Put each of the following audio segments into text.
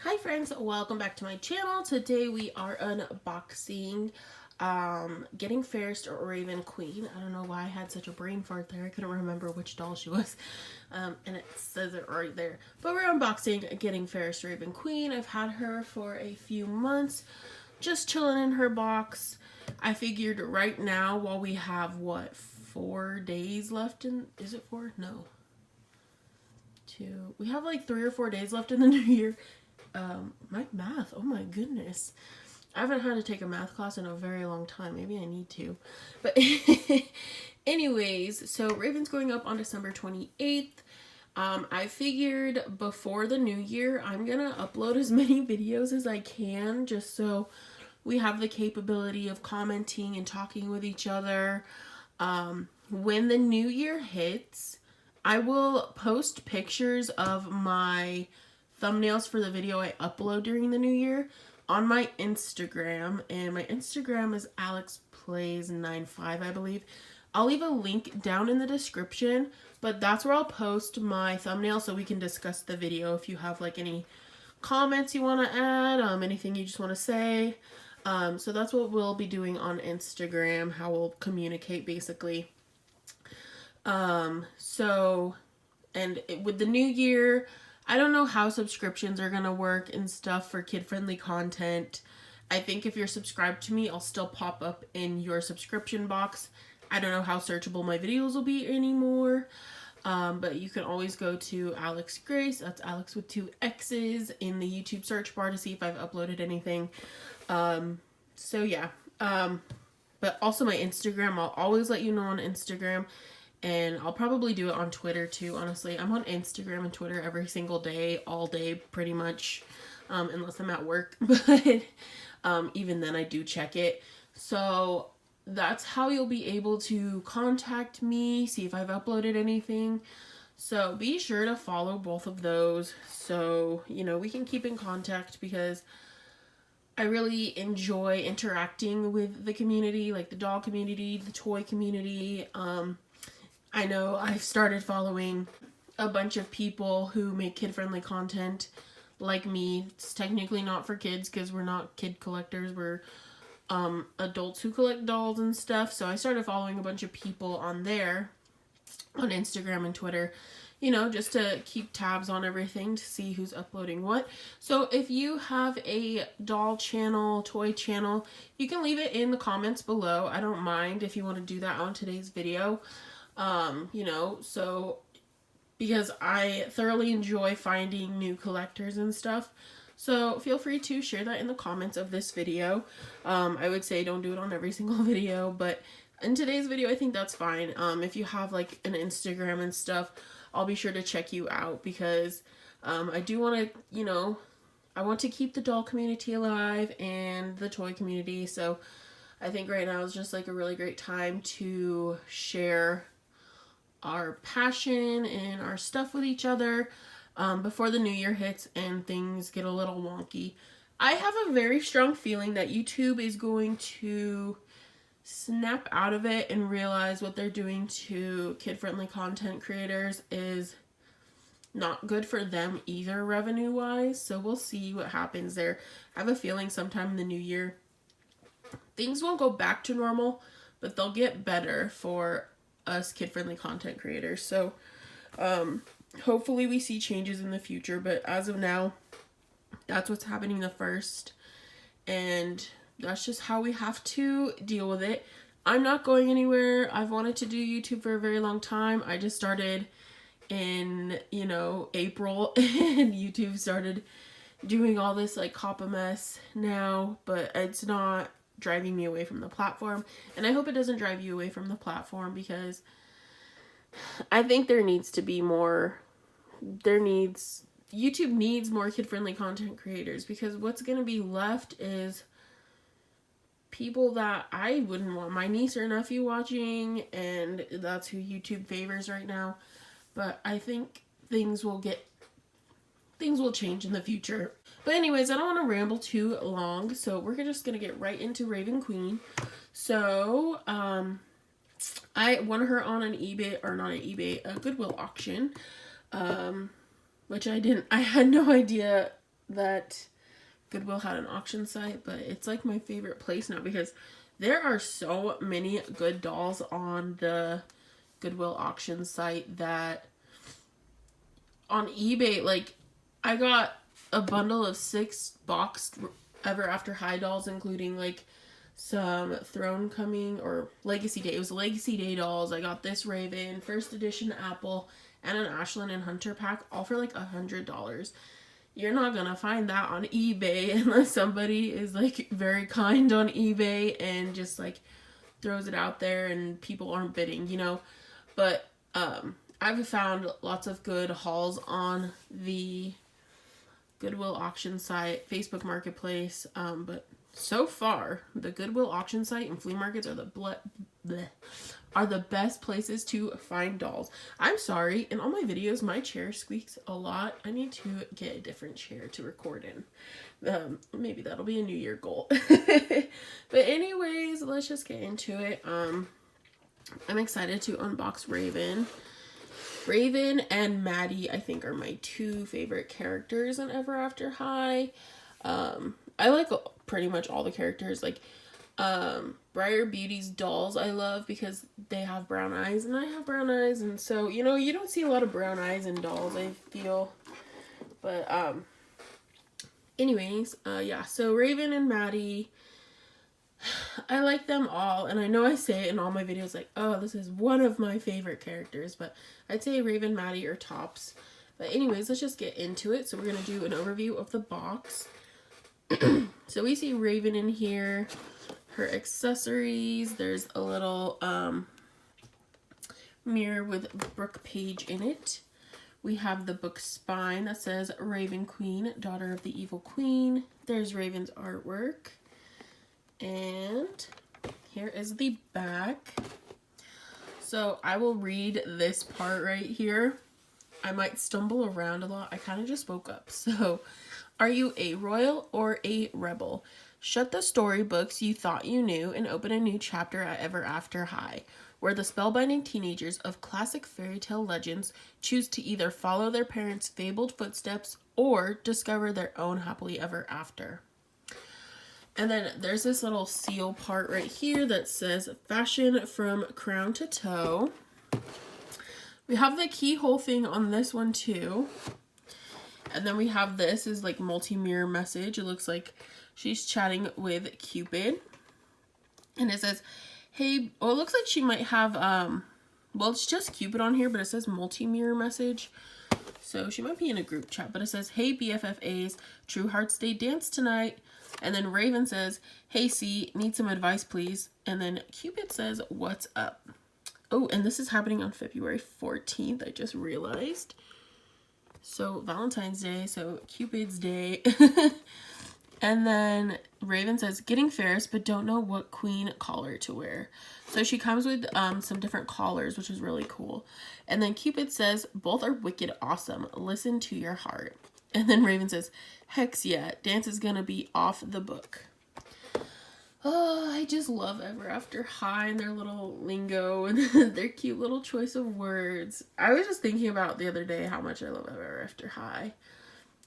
Hi friends, welcome back to my channel. Today we are unboxing Getting Fairest or Raven Queen. I don't know why I had such a brain fart there. I couldn't remember which doll she was. And it says it right there. But we're unboxing Getting Fairest Raven Queen. I've had her for a few months, just chilling in her box. I figured right now, while we have, what, 4 days left in... Is it 4? No. 2. We have like 3 or 4 days left in the new year. My math, oh my goodness. I haven't had to take a math class in a very long time. Maybe I need to. But anyways, so Raven's going up on December 28th. I figured before the new year, I'm going to upload as many videos as I can just so we have the capability of commenting and talking with each other. When the new year hits, I will post pictures of my thumbnails for the video I upload during the new year on my Instagram, and my Instagram is alexplays95, I believe. I'll leave a link down in the description, but that's where I'll post my thumbnail so we can discuss the video if you have like any comments you want to add, anything you just want to say. So that's what we'll be doing on Instagram, how we'll communicate basically. With the new year, I don't know how subscriptions are going to work and stuff for kid-friendly content. I think if you're subscribed to me, I'll still pop up in your subscription box. I don't know how searchable my videos will be anymore. But you can always go to Alex Grace, that's Alex with 2 X's, in the YouTube search bar to see if I've uploaded anything. But also my Instagram, I'll always let you know on Instagram. And I'll probably do it on Twitter too, honestly. I'm on Instagram and Twitter every single day, all day, pretty much, unless I'm at work. But even then, I do check it. So that's how you'll be able to contact me, see if I've uploaded anything. So be sure to follow both of those so, we can keep in contact, because I really enjoy interacting with the community, like the doll community, the toy community. I know I've started following a bunch of people who make kid-friendly content like me. It's technically not for kids because we're not kid collectors. We're adults who collect dolls and stuff. So I started following a bunch of people on there, on Instagram and Twitter, just to keep tabs on everything to see who's uploading what. So if you have a doll channel, toy channel, you can leave it in the comments below. I don't mind if you want to do that on today's video. Because I thoroughly enjoy finding new collectors and stuff. So feel free to share that in the comments of this video. I would say don't do it on every single video, but in today's video, I think that's fine. If you have like an Instagram and stuff, I'll be sure to check you out, because I do want to, I want to keep the doll community alive and the toy community. So I think right now is just like a really great time to share our passion and our stuff with each other before the new year hits and things get a little wonky. I have a very strong feeling that YouTube is going to snap out of it and realize what they're doing to kid-friendly content creators is not good for them either, revenue-wise. So we'll see what happens there. I have a feeling sometime in the new year things won't go back to normal, but they'll get better for us kid-friendly content creators. So hopefully we see changes in the future, but as of now, that's what's happening the first, and that's just how we have to deal with it. I'm not going anywhere. I've wanted to do YouTube for a very long time. I just started in April and YouTube started doing all this like copy mess now, but it's not driving me away from the platform, and I hope it doesn't drive you away from the platform, because I think there needs to be more, YouTube needs more kid-friendly content creators, because what's going to be left is people that I wouldn't want my niece or nephew watching, and that's who YouTube favors right now. But I think things will change in the future. But anyways, I don't want to ramble too long, so we're just going to get right into Raven Queen. So, I won her on an eBay, or not an eBay, a Goodwill auction, which I had no idea that Goodwill had an auction site, but it's like my favorite place now because there are so many good dolls on the Goodwill auction site that on eBay, like, I got a bundle of 6 boxed Ever After High dolls, including like some Throne Coming or Legacy Day. It was Legacy Day dolls. I got this Raven, first edition Apple, and an Ashlyn and Hunter pack, all for like $100. You're not gonna find that on eBay unless somebody is like very kind on eBay and just like throws it out there and people aren't bidding, you know. But I've found lots of good hauls on the Goodwill auction site, Facebook Marketplace, but so far the Goodwill auction site and flea markets are the best places to find dolls. I'm sorry, in all my videos my chair squeaks a lot. I need to get a different chair to record in. Maybe that'll be a New Year goal. But anyways, let's just get into it. I'm excited to unbox Raven. Raven and Maddie, I think, are my 2 favorite characters in Ever After High. I like pretty much all the characters. Like, Briar Beauty's dolls I love because they have brown eyes and I have brown eyes. And so, you know, you don't see a lot of brown eyes in dolls, I feel. But, anyways, yeah. So Raven and Maddie, I like them all, and I know I say it in all my videos like, oh, this is one of my favorite characters, but I'd say Raven, Maddie are tops. But anyways, let's just get into it. So we're going to do an overview of the box. So we see Raven in here, her accessories. There's a little mirror with Brooke Page in it. We have the book spine that says Raven Queen, Daughter of the Evil Queen. There's Raven's artwork. And here is the back. So I will read this part right here. I might stumble around a lot. I kind of just woke up. So, are you a royal or a rebel? Shut the storybooks you thought you knew and open a new chapter at Ever After High, where the spellbinding teenagers of classic fairy tale legends choose to either follow their parents' fabled footsteps or discover their own happily ever after. And then there's this little seal part right here that says fashion from crown to toe. We have the keyhole thing on this one too. And then we have this is like multi-mirror message. It looks like she's chatting with Cupid. And it says, hey, well, it looks like she might have, well, it's just Cupid on here, but it says multi-mirror message. So she might be in a group chat, but it says, hey, BFFAs, True Hearts Day dance tonight. And then Raven says, hey, C, need some advice, please. And then Cupid says, what's up? Oh, and this is happening on February 14th. I just realized. So Valentine's Day, so Cupid's Day. And then Raven says, getting Fairest, but don't know what queen collar to wear. So she comes with some different collars, which is really cool. And then Cupid says, both are wicked awesome. Listen to your heart. And then Raven says, hex yeah, dance is gonna be off the book. Oh, I just love Ever After High and their little lingo and their cute little choice of words. I was just thinking about the other day how much I love Ever After High.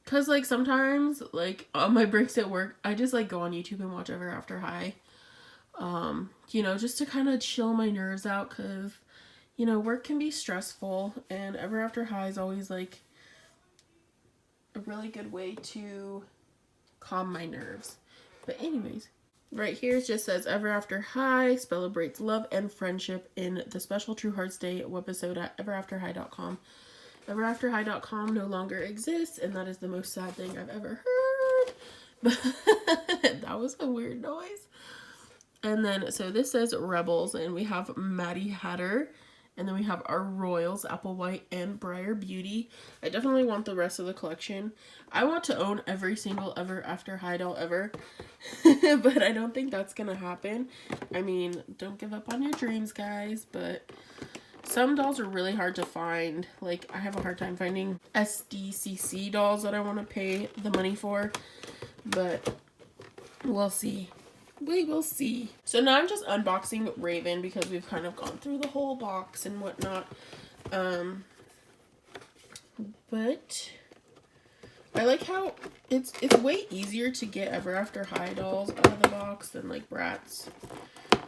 Because, like, sometimes, like, on my breaks at work, I just, like, go on YouTube and watch Ever After High. You know, just to kind of chill my nerves out because, you know, work can be stressful. And Ever After High is always, like, a really good way to calm my nerves. But anyways, right here it just says Ever After High celebrates love and friendship in the special True Hearts Day webisode at everafterhigh.com. Everafterhigh.com no longer exists, and that is the most sad thing I've ever heard. But that was a weird noise. And then, so this says Rebels, and we have Maddie Hatter, and then we have our Royals, Applewhite and Briar Beauty. I definitely want the rest of the collection. I want to own every single Ever After High doll ever, but I don't think that's gonna happen. I mean, don't give up on your dreams, guys, but some dolls are really hard to find. Like, I have a hard time finding SDCC dolls that I want to pay the money for, but we'll see. We will see. So now I'm just unboxing Raven because we've kind of gone through the whole box and whatnot. But I like how it's way easier to get Ever After High dolls out of the box than like Bratz.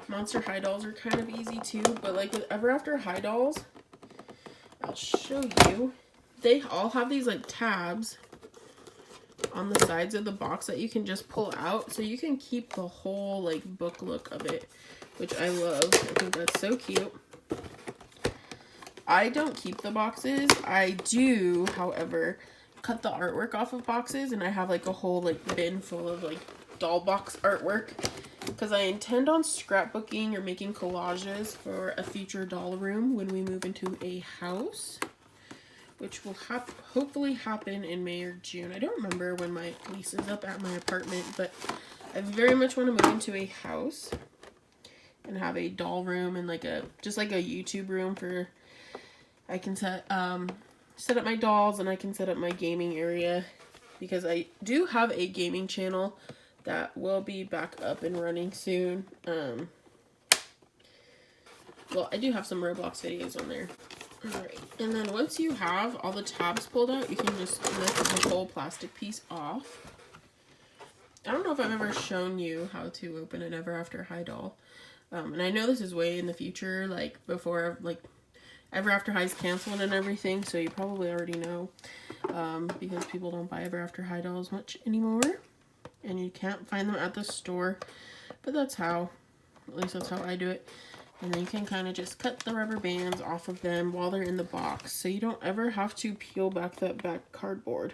Monster High dolls are kind of easy too, but like with Ever After High dolls, I'll show you. They all have these like tabs on the sides of the box that you can just pull out, so you can keep the whole like book look of it, which I love. I think that's so cute. I don't keep the boxes. I do, however, cut the artwork off of boxes, and I have like a whole like bin full of like doll box artwork because I intend on scrapbooking or making collages for a future doll room when we move into a house, which will hopefully happen in May or June. I don't remember when my lease is up at my apartment, but I very much want to move into a house and have a doll room and like just like a YouTube room for I can set up my dolls, and I can set up my gaming area, because I do have a gaming channel that will be back up and running soon. Well, I do have some Roblox videos on there. Alright, and then once you have all the tabs pulled out, you can just lift the whole plastic piece off. I don't know if I've ever shown you how to open an Ever After High doll. And I know this is way in the future, like before like Ever After High's canceled and everything, so you probably already know, because people don't buy Ever After High dolls much anymore, and you can't find them at the store, but that's how, at least that's how I do it. And then you can kind of just cut the rubber bands off of them while they're in the box, so you don't ever have to peel back that back cardboard.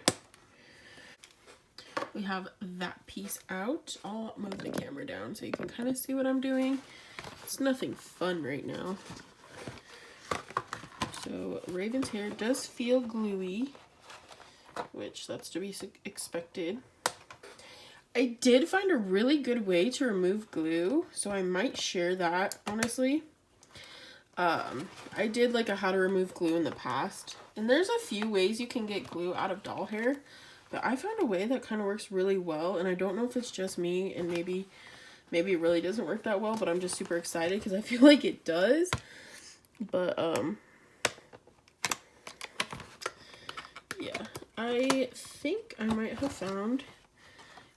We have that piece out. I'll move the camera down so you can kind of see what I'm doing. It's nothing fun right now. So Raven's hair does feel gluey, which that's to be expected. I did find a really good way to remove glue, so I might share that, honestly. I did like a how to remove glue in the past, and there's a few ways you can get glue out of doll hair, but I found a way that kind of works really well, and I don't know if it's just me, and maybe it really doesn't work that well, but I'm just super excited because I feel like it does. But yeah, I think I might have found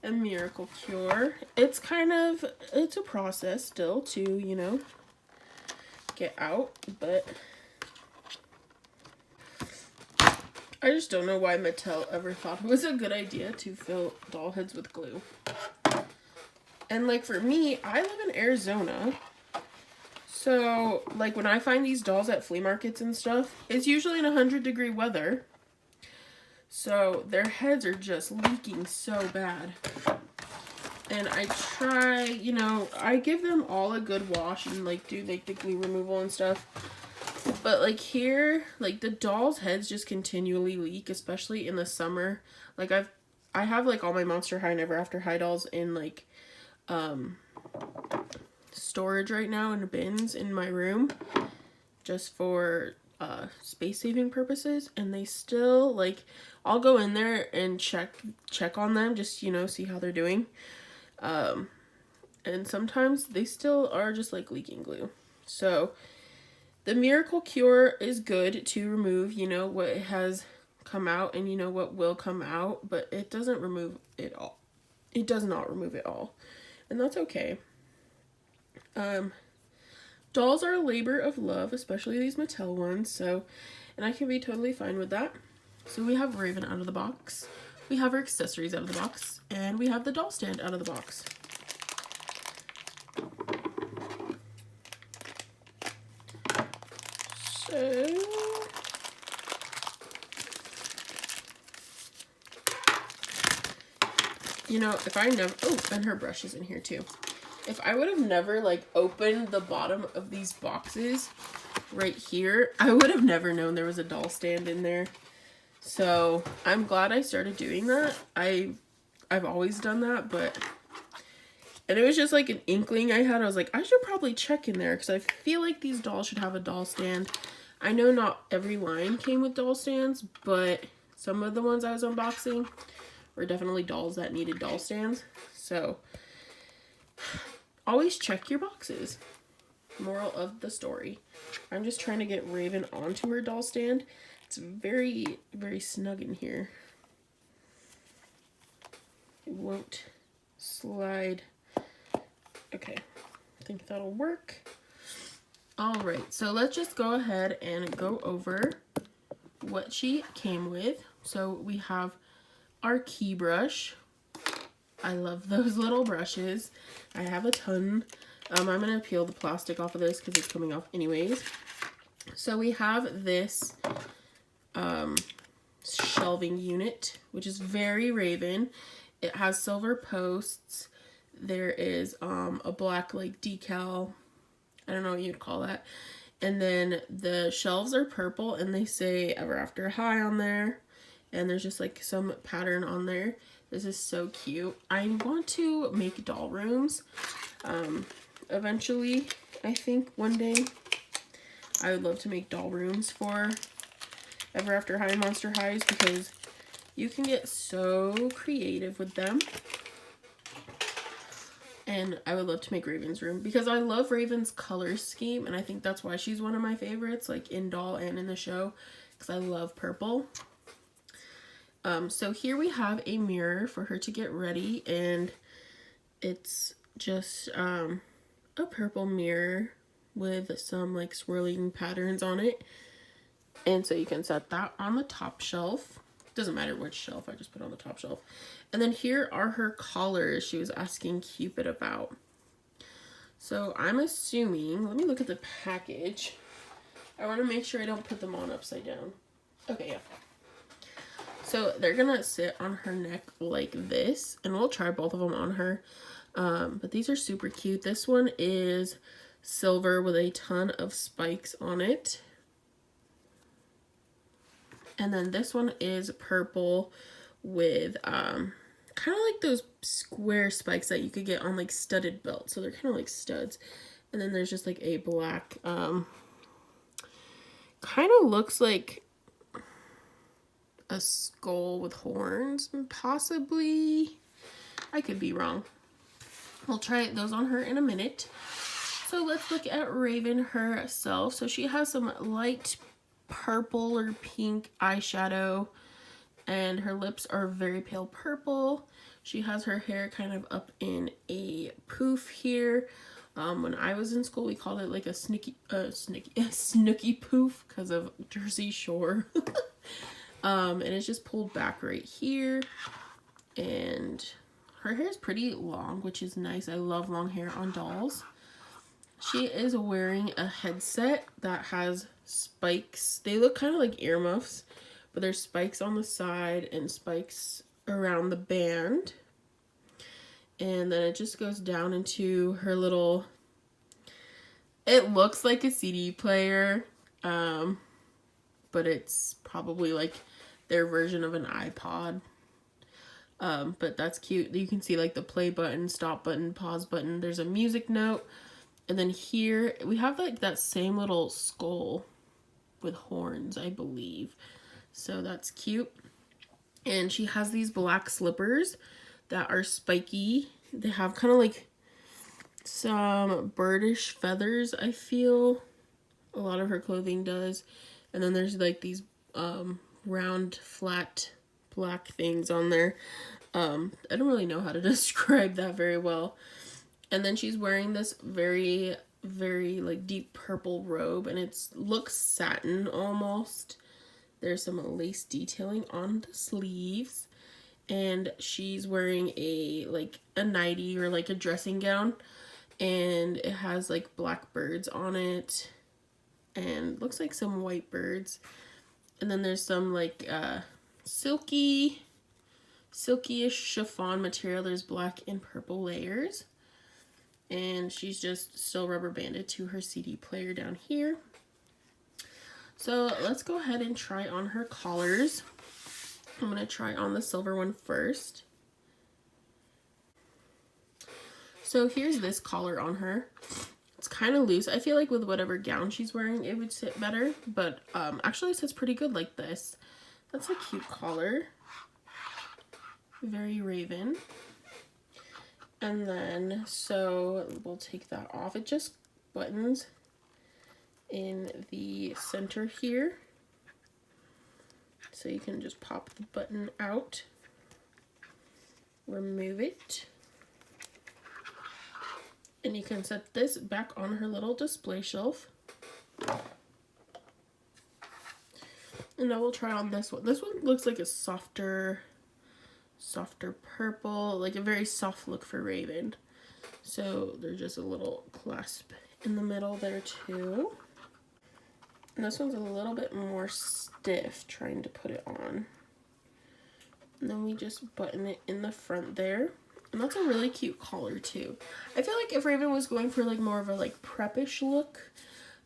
a miracle cure. It's a process still to, you know, get out, but I just don't know why Mattel ever thought it was a good idea to fill doll heads with glue. And like for me, I live in Arizona, so like when I find these dolls at flea markets and stuff, it's usually in 100-degree weather. So their heads are just leaking so bad. And I try, you know, I give them all a good wash and like do like the glue removal and stuff. But like here, like the dolls' heads just continually leak, especially in the summer. Like I have like all my Monster High and Ever After High dolls in like storage right now in bins in my room, just for space saving purposes, and they still like, I'll go in there and check on them, just, you know, see how they're doing, and sometimes they still are just like leaking glue. So the miracle cure is good to remove, you know, what has come out and you know what will come out, but it doesn't remove it all. It does not remove it all, and that's okay. Dolls are a labor of love, especially these Mattel ones, so, and I can be totally fine with that. So we have Raven out of the box, we have her accessories out of the box, and we have the doll stand out of the box. So, you know, if I never, oh, and her brush is in here too. If I would have never like opened the bottom of these boxes right here, I would have never known there was a doll stand in there. So I'm glad I started doing that. I've always done that, and it was just like an inkling I had. I was like, I should probably check in there because I feel like these dolls should have a doll stand. I know not every line came with doll stands, but some of the ones I was unboxing were definitely dolls that needed doll stands. So always check your boxes. Moral of the story. I'm just trying to get Raven onto her doll stand. It's very, very snug in here. won't slide. Okay, I think that'll work. All right, so let's just go ahead and go over what she came with. So we have our key brush. I love those little brushes. I have a ton. I'm gonna peel the plastic off of this because it's coming off anyways. So we have this shelving unit, which is very Raven. It has silver posts. There is a black like decal, I don't know what you'd call that, and then the shelves are purple and they say Ever After High on there, and there's just like some pattern on there. This is so cute. I want to make doll rooms eventually. I think one day I would love to make doll rooms for Ever After High and Monster Highs because you can get so creative with them. And I would love to make Raven's room because I love Raven's color scheme, and I think that's why she's one of my favorites, like in doll and in the show, because I love purple. So here we have a mirror for her to get ready, and it's just a purple mirror with some like swirling patterns on it. And so you can set that on the top shelf. Doesn't matter which shelf, I just put on the top shelf. And then here are her collars she was asking Cupid about. So I'm assuming, let me look at the package. I want to make sure I don't put them on upside down. Okay, yeah. So they're gonna sit on her neck like this, and we'll try both of them on her. But these are super cute. This one is silver with a ton of spikes on it. And then this one is purple with kind of like those square spikes that you could get on like studded belts. So they're kind of like studs. And then there's just like a black, kind of looks like a skull with horns, possibly. I could be wrong. We'll try those on her in a minute. So let's look at Raven herself. So she has some light purple or pink eyeshadow, and her lips are very pale purple. She has her hair kind of up in a poof here. When I was in school, we called it like a snooky poof because of Jersey Shore. And it's just pulled back right here, and her hair is pretty long, which is nice. I love long hair on dolls. She is wearing a headset that has spikes. They look kind of like earmuffs, but there's spikes on the side and spikes around the band. And then it just goes down into her little, it looks like a CD player, but it's probably like their version of an iPod. But that's cute. You can see like the play button, stop button, pause button. There's a music note. And then here we have like that same little skull with horns, I believe. So that's cute. And she has these black slippers that are spiky. They have kind of like some birdish feathers, I feel. A lot of her clothing does. And then there's like these round, flat, black things on there. I don't really know how to describe that very well. And then she's wearing this very, very like deep purple robe, and it looks satin almost. There's some lace detailing on the sleeves, and she's wearing a nightie or like a dressing gown, and it has like black birds on it, and looks like some white birds. And then there's some like silky-ish chiffon material. There's black and purple layers. And she's just still rubber banded to her CD player down here. So let's go ahead and try on her collars. I'm going to try on the silver one first. So here's this collar on her. It's kind of loose. I feel like with whatever gown she's wearing, it would sit better. But actually it sits pretty good like this. That's a cute collar. Very Raven. And then, so we'll take that off. It just buttons in the center here. So you can just pop the button out. remove it. And you can set this back on her little display shelf. And I will try on this one. This one looks like a softer purple, like a very soft look for Raven. So there's just a little clasp in the middle there too. And this one's a little bit more stiff, trying to put it on. And then we just button it in the front there. And that's a really cute collar too. I feel like if Raven was going for like more of a like preppish look,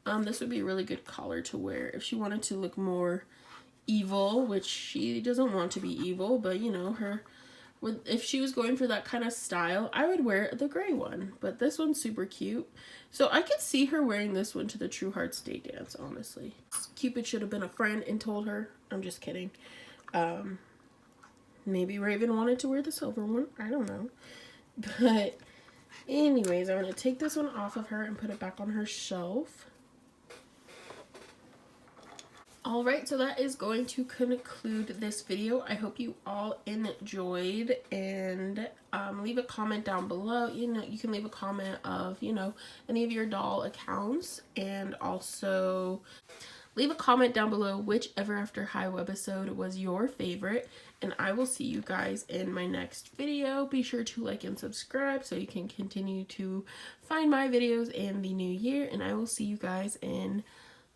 this would be a really good collar to wear. If she wanted to look more evil, which she doesn't want to be evil, but you know, if she was going for that kind of style, I would wear the gray one. But this one's super cute. So I could see her wearing this one to the True Hearts Day dance, honestly. Cupid should have been a friend and told her. I'm just kidding. Maybe Raven wanted to wear the silver one. I don't know. But anyways, I'm going to take this one off of her and put it back on her shelf. Alright, so that is going to conclude this video. I hope you all enjoyed, and leave a comment down below. You know, you can leave a comment of, you know, any of your doll accounts, and also leave a comment down below which Ever After High webisode was your favorite, and I will see you guys in my next video. Be sure to like and subscribe so you can continue to find my videos in the new year, and I will see you guys in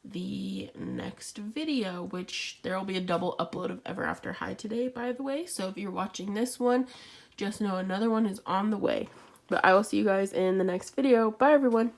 the next video, which there will be a double upload of Ever After High today, by the way. So if you're watching this one, just know another one is on the way. But I will see you guys in the next video. Bye, everyone.